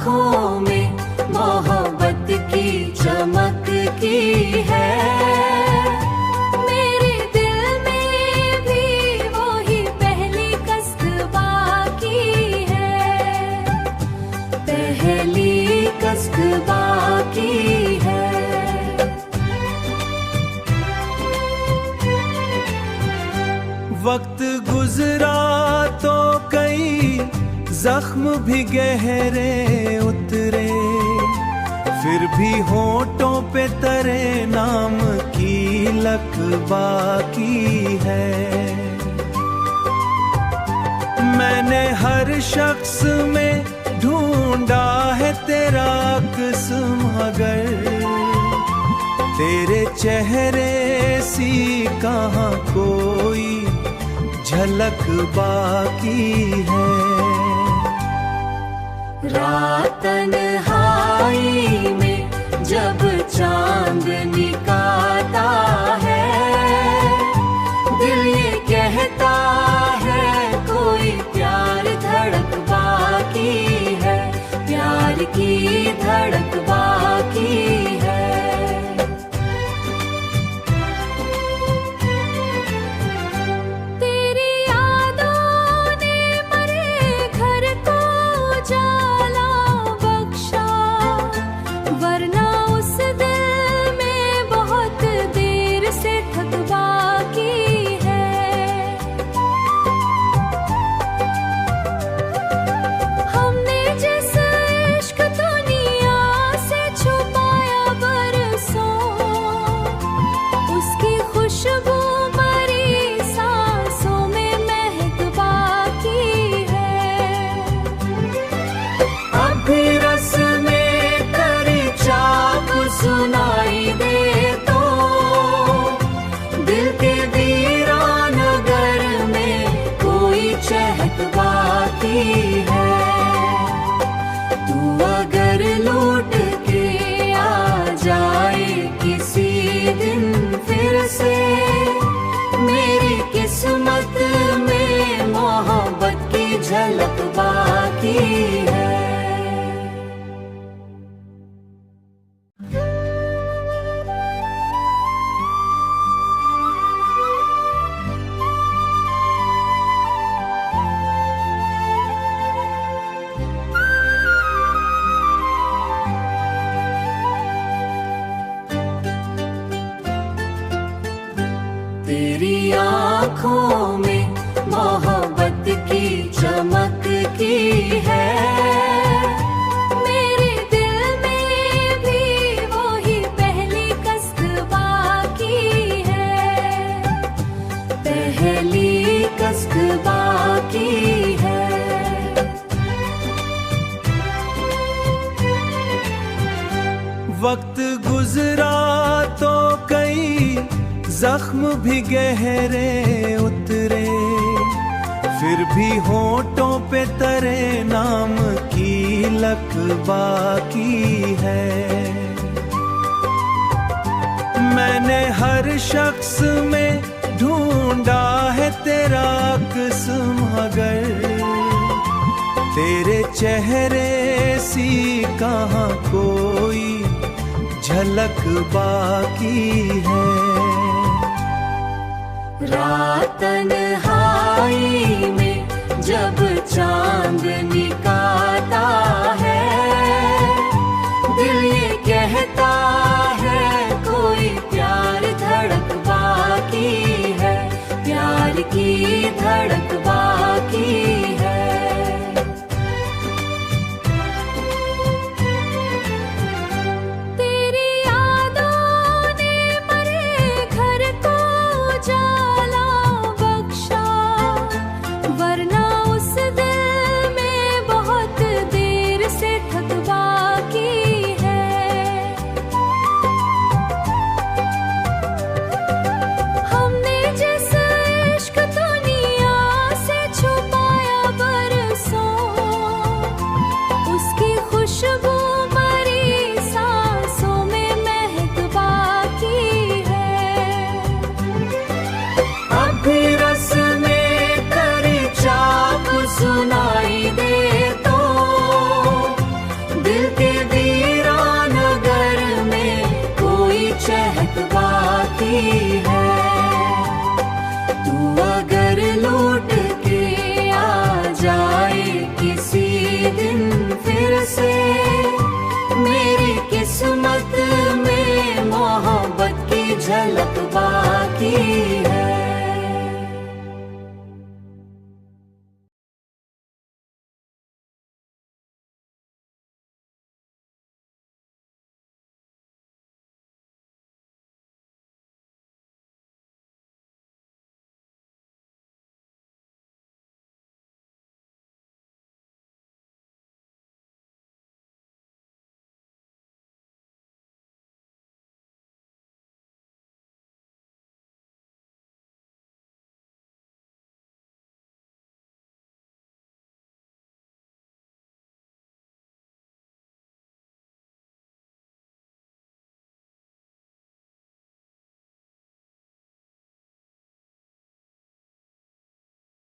आँखों में मोहब्बत की चमक की है, मेरे दिल में भी वही पहली कसक बाकी है, पहली कसक बाकी है। वक्त गुजरा तो कई जख्म भी गहरे उतरे, फिर भी होठों पे तेरे नाम की लक बाकी है। मैंने हर शख्स में ढूंढा है तेरा अक्स, मगर तेरे चेहरे सी कहाँ कोई झलक बाकी है। रात तन्हाई में जब चांद निकालता है, दिल ये कहता है कोई प्यार धड़क बाकी है, प्यार की धड़क बाकी है। सुनाई दे तो दिल के वीरान नगर में कोई चहक बाकी है। तू अगर लौट के आ जाए किसी दिन फिर से, मेरी किस्मत में मोहब्बत की झलक बाकी है। तेरी आँखों में मोहब्बत की चमक की है, मेरे दिल में भी वही पहली कसक बाकी है, पहली कसक बाकी है। वक्त गुजरा तो कई जख्म भी गहरे उतरे, फिर भी होठों पे तेरे नाम की लक बाकी है। मैंने हर शख्स में ढूंढा है तेरा अक्स, मगर तेरे चेहरे सी कहाँ कोई झलक बाकी है। रात तन्हाई में जब चांद निकालता है, दिल ये कहता है कोई प्यार धड़क बाकी है, प्यार की धड़क बाकी है। सुना